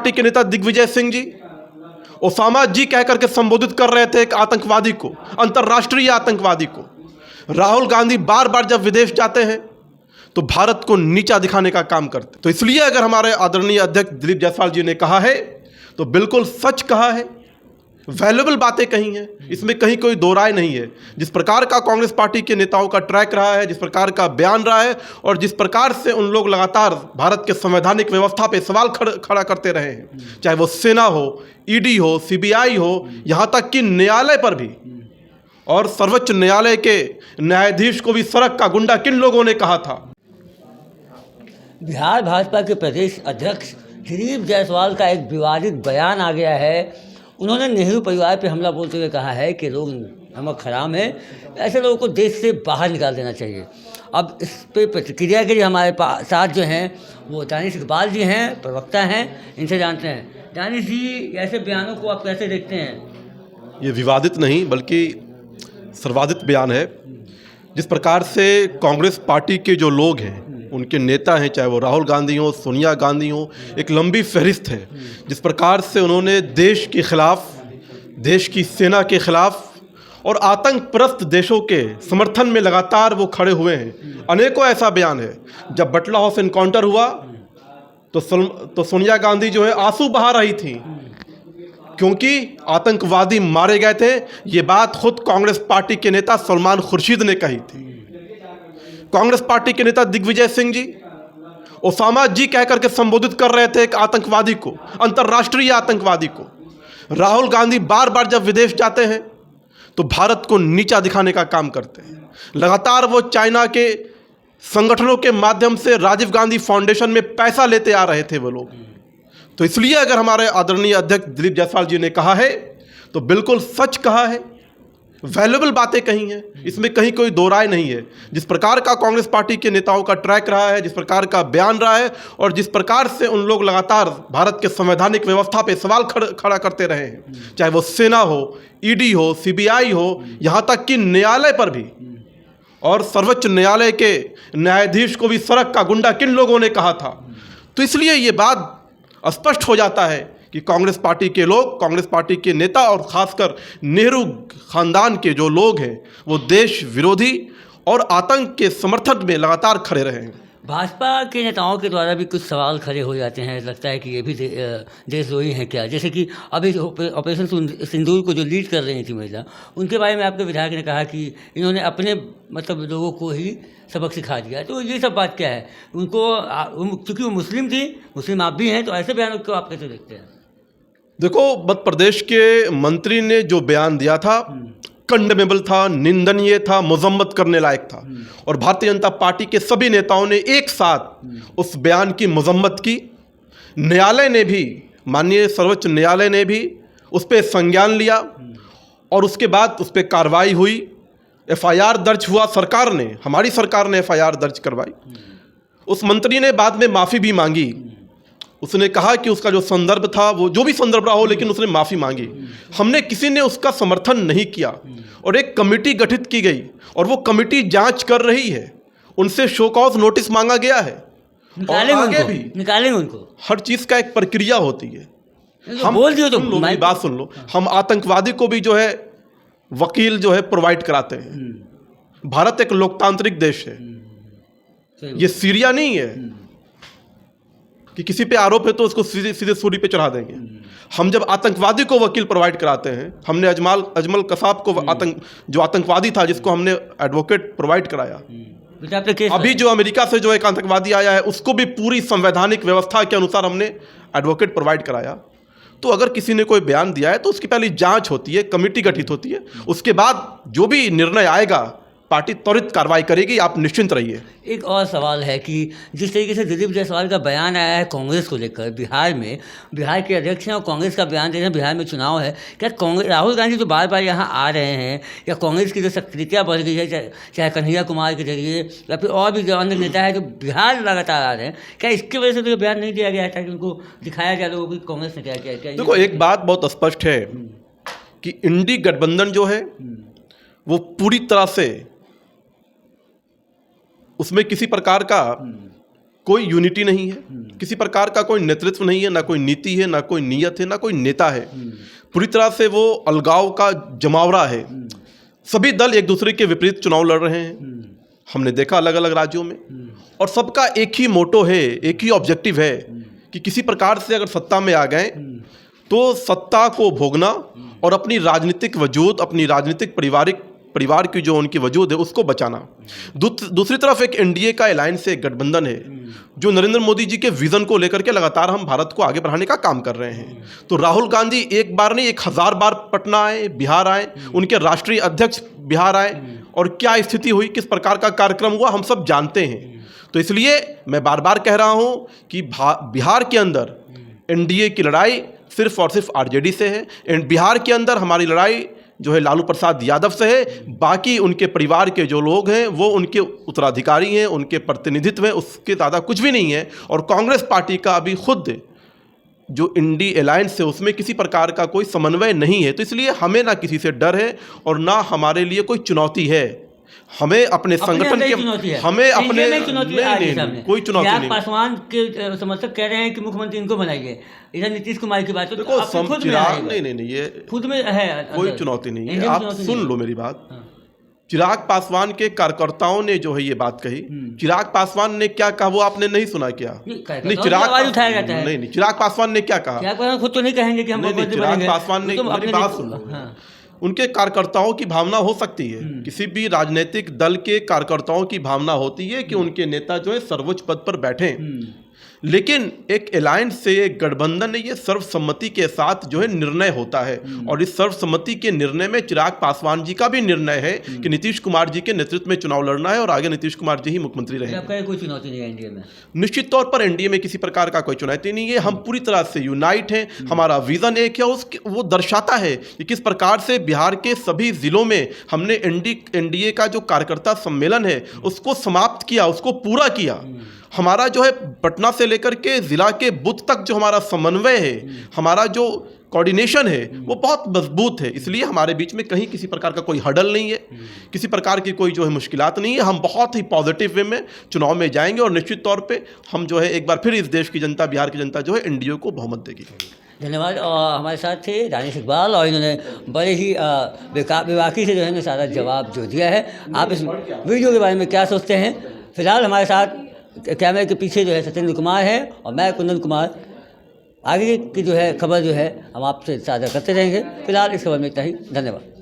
Party के नेता Digvijay Singh ji Osama जी कह करके संबोधित कर रहे थे एक आतंकवादी को, अंतर्राष्ट्रीय आतंकवादी को। राहुल गांधी बार बार जब विदेश जाते हैं तो भारत को नीचा दिखाने का काम करते। तो इसलिए अगर हमारे आदरणीय अध्यक्ष दिलीप जायसवाल जी ने कहा है तो बिल्कुल सच कहा है, वैल्यूएबल बातें कही हैं, इसमें कहीं कोई दो राय नहीं है। जिस प्रकार का कांग्रेस पार्टी के नेताओं का ट्रैक रहा है, जिस प्रकार का बयान रहा है और जिस प्रकार से उन लोग लगातार भारत के संवैधानिक व्यवस्था पे सवाल खड़ा करते रहे हैं, चाहे वो सेना हो, ईडी हो, सीबीआई हो, यहाँ तक कि न्यायालय पर भी, और सर्वोच्च न्यायालय के न्यायाधीश को भी सड़क का गुंडा किन लोगों ने कहा था। बिहार भाजपा के प्रदेश अध्यक्ष दिलीप जायसवाल का एक विवादित बयान आ गया है। उन्होंने नेहरू परिवार पर हमला बोलते हुए कहा है कि लोग नमक हराम है, ऐसे लोगों को देश से बाहर निकाल देना चाहिए। अब इस पर प्रतिक्रिया के लिए हमारे साथ जो हैं वो दानिश इकबाल जी हैं, प्रवक्ता हैं, इनसे जानते हैं। दानिश जी, ऐसे बयानों को आप कैसे देखते हैं? ये विवादित नहीं बल्कि सर्वाधित बयान है। जिस प्रकार से कांग्रेस पार्टी के जो लोग हैं, उनके नेता हैं, चाहे वो राहुल गांधी हो, सोनिया गांधी हो, एक लंबी फहरिस्त है। जिस प्रकार से उन्होंने देश के खिलाफ, देश की सेना के खिलाफ और आतंकप्रस्त देशों के समर्थन में लगातार वो खड़े हुए हैं। अनेकों ऐसा बयान है। जब बटला हाउस एनकाउंटर हुआ तो सोनिया गांधी जो है आंसू बहा रही थी क्योंकि आतंकवादी मारे गए थे। ये बात खुद कांग्रेस पार्टी के नेता सलमान खुर्शीद ने कही थी। कांग्रेस पार्टी के नेता दिग्विजय सिंह जी ओसामा जी कह करके संबोधित कर रहे थे एक आतंकवादी को, अंतर्राष्ट्रीय आतंकवादी को। राहुल गांधी बार बार जब विदेश जाते हैं तो भारत को नीचा दिखाने का काम करते हैं। लगातार वो चाइना के संगठनों के माध्यम से राजीव गांधी फाउंडेशन में पैसा लेते आ रहे थे वो लोग। तो इसलिए अगर हमारे आदरणीय अध्यक्ष दिलीप जायसवाल जी ने कहा है तो बिल्कुल सच कहा है, वैल्यूएबल बातें कही हैं, इसमें कहीं कोई दो राय नहीं है। जिस प्रकार का कांग्रेस पार्टी के नेताओं का ट्रैक रहा है, जिस प्रकार का बयान रहा है और जिस प्रकार से उन लोग लगातार भारत के संवैधानिक व्यवस्था पे सवाल खड़ा करते रहे हैं, चाहे वो सेना हो, ईडी हो, सीबीआई हो, यहाँ तक कि न्यायालय पर भी, और सर्वोच्च न्यायालय के न्यायाधीश को भी सड़क का गुंडा किन लोगों ने कहा था। तो इसलिए ये बात स्पष्ट हो जाता है कि कांग्रेस पार्टी के लोग, कांग्रेस पार्टी के नेता और खासकर नेहरू खानदान के जो लोग हैं वो देश विरोधी और आतंक के समर्थन में लगातार खड़े रहे हैं। भाजपा के नेताओं के द्वारा भी कुछ सवाल खड़े हो जाते हैं, लगता है कि ये भी देशद्रोही हैं क्या। जैसे कि अभी ऑपरेशन सिंदूर को जो लीड कर रही थी महिला, उनके बारे में आपके विधायक ने कहा कि इन्होंने अपने लोगों को ही सबक सिखा दिया। तो ये सब बात क्या है? उनको क्योंकि वो मुस्लिम थी, मुस्लिम आप भी हैं, तो ऐसे बयानों को आप कैसे देखते हैं? देखो, मध्य प्रदेश के मंत्री ने जो बयान दिया था कंडेमेबल था, निंदनीय था, मजम्मत करने लायक था। और भारतीय जनता पार्टी के सभी नेताओं ने एक साथ उस बयान की मजम्मत की। न्यायालय ने भी, माननीय सर्वोच्च न्यायालय ने भी उस पर संज्ञान लिया और उसके बाद उस पर कार्रवाई हुई। एफआईआर दर्ज हुआ, सरकार ने, हमारी सरकार ने एफआईआर दर्ज करवाई। उस मंत्री ने बाद में माफ़ी भी मांगी। उसने कहा कि उसका जो संदर्भ था, वो जो भी संदर्भ रहा हो, लेकिन उसने माफ़ी मांगी। हमने किसी ने उसका समर्थन नहीं किया और एक कमेटी गठित की गई और वो कमेटी जांच कर रही है। उनसे शो कॉज नोटिस मांगा गया है और आगे भी निकालेंगे उनको। हर चीज़ का एक प्रक्रिया होती है। हम बोल दियो तो मेरी बात सुन लो, हम आतंकवादी को भी जो है वकील जो है प्रोवाइड कराते हैं। भारत एक लोकतांत्रिक देश है, ये सीरिया नहीं है कि किसी पे आरोप है तो उसको सीधे सूली पे चढ़ा देंगे। हम जब आतंकवादी को वकील प्रोवाइड कराते हैं, हमने अजमल कसाब को जो आतंकवादी था, जिसको हमने एडवोकेट प्रोवाइड कराया। अभी जो अमेरिका से जो एक आतंकवादी आया है, उसको भी पूरी संवैधानिक व्यवस्था के अनुसार हमने एडवोकेट प्रोवाइड कराया। तो अगर किसी ने कोई बयान दिया है तो उसकी पहले जांच होती है, कमेटी गठित होती है, उसके बाद जो भी निर्णय आएगा पार्टी त्वरित कार्रवाई करेगी, आप निश्चिंत रहिए। एक और सवाल है कि जिस तरीके से दिलीप जायसवाल का बयान आया है कांग्रेस को लेकर, बिहार में, बिहार के अध्यक्ष हैं और कांग्रेस का बयान दे रहे हैं, बिहार में चुनाव है, क्या कांग्रेस, राहुल गांधी जो बार बार यहाँ आ रहे हैं, या कांग्रेस की जो सक्रियता बढ़ गई है, चाहे कन्हैया कुमार के जरिए या फिर और भी जो अन्य नेता है जो बिहार लगातार आ रहे हैं, क्या इसकी वजह से तो बयान नहीं दिया गया था कि उनको दिखाया जाए लोगों की कांग्रेस ने क्या किया? देखो, एक बात बहुत स्पष्ट है कि इंडी गठबंधन जो है वो पूरी तरह से, उसमें किसी प्रकार का कोई यूनिटी नहीं है, किसी प्रकार का कोई नेतृत्व नहीं है, ना कोई नीति है, ना कोई नीयत है, ना कोई नेता है। पूरी तरह से वो अलगाव का जमावड़ा है। सभी दल एक दूसरे के विपरीत चुनाव लड़ रहे हैं, हमने देखा अलग अलग राज्यों में, और सबका एक ही मोटो है, एक ही ऑब्जेक्टिव है कि किसी प्रकार से अगर सत्ता में आ गए तो सत्ता को भोगना और अपनी राजनीतिक वजूद, अपनी राजनीतिक परिवार की जो उनकी वजूद है उसको बचाना। दूसरी तरफ एक एनडीए का अलायंस है, एक गठबंधन है जो नरेंद्र मोदी जी के विजन को लेकर के लगातार हम भारत को आगे बढ़ाने का काम कर रहे हैं। तो राहुल गांधी एक बार नहीं 1000 बार पटना आए, बिहार आए, उनके राष्ट्रीय अध्यक्ष बिहार आए, और क्या स्थिति हुई, किस प्रकार का कार्यक्रम हुआ, हम सब जानते हैं। तो इसलिए मैं बार बार कह रहा हूं कि बिहार के अंदर एनडीए की लड़ाई सिर्फ और सिर्फ आरजेडी से है, एंड बिहार के अंदर हमारी लड़ाई जो है लालू प्रसाद यादव से है। बाकी उनके परिवार के जो लोग हैं वो उनके उत्तराधिकारी हैं, उनके प्रतिनिधित्व हैं, उसके ज़्यादा कुछ भी नहीं है। और कांग्रेस पार्टी का अभी खुद जो इंडी अलायंस है उसमें किसी प्रकार का कोई समन्वय नहीं है। तो इसलिए हमें ना किसी से डर है और ना हमारे लिए कोई चुनौती है। हमें अपने संगठन के, हमें अपने नहीं, कोई चुनौती नहीं। पासवान के समर्थक कह रहे हैं कि मुख्यमंत्री इनको बनाइए, इधर नीतीश कुमार की बात, तो देखो चिराग, नहीं ये खुद में है, कोई चुनौती नहीं है। आप सुन लो मेरी बात। चिराग पासवान के कार्यकर्ताओं ने जो है ये बात कही, चिराग पासवान ने क्या कहा वो आपने नहीं सुना क्या? नहीं, चिराग पासवान ने क्या कहा? खुद तो नहीं कहेंगे कि हम चिराग पासवान ने, मेरी बात सुन लो। उनके कार्यकर्ताओं की भावना हो सकती है, किसी भी राजनीतिक दल के कार्यकर्ताओं की भावना होती है कि उनके नेता जो है सर्वोच्च पद पर बैठे, लेकिन एक अलायंस से, एक गठबंधन है, ये सर्वसम्मति के साथ जो है निर्णय होता है। और इस सर्वसम्मति के निर्णय में चिराग पासवान जी का भी निर्णय है कि नीतीश कुमार जी के नेतृत्व में चुनाव लड़ना है और आगे नीतीश कुमार जी ही मुख्यमंत्री रहेंगे। कोई चुनौती नहीं है एनडीए में? निश्चित तौर पर एनडीए में किसी प्रकार का कोई चुनौती नहीं है। हम पूरी तरह से यूनाइट हैं, हमारा विजन एक है, वो दर्शाता है कि किस प्रकार से बिहार के सभी जिलों में हमने एनडीए का जो कार्यकर्ता सम्मेलन है उसको समाप्त किया, उसको पूरा किया। हमारा जो है पटना से लेकर के ज़िला के बूथ तक जो हमारा समन्वय है, हमारा जो कोऑर्डिनेशन है वो बहुत मजबूत है। इसलिए हमारे बीच में कहीं किसी प्रकार का कोई हडल नहीं है, किसी प्रकार की कोई जो है मुश्किलात नहीं है। हम बहुत ही पॉजिटिव वे में चुनाव में जाएंगे और निश्चित तौर पे हम जो है एक बार फिर इस देश की जनता, बिहार की जनता जो है एनडीए को बहुमत देगी। धन्यवाद। और हमारे साथ थे दानिश इकबाल, और इन्होंने बड़े ही बेबाकी से जो है ना सारा जवाब जो दिया है। आप इस वीडियो के बारे में क्या सोचते हैं? फिलहाल हमारे साथ कैमरे के पीछे जो है सत्येंद्र कुमार है और मैं कुंदन कुमार। आगे की जो है खबर जो है हम आपसे साझा करते रहेंगे। फिलहाल इस खबर में इतना ही। धन्यवाद।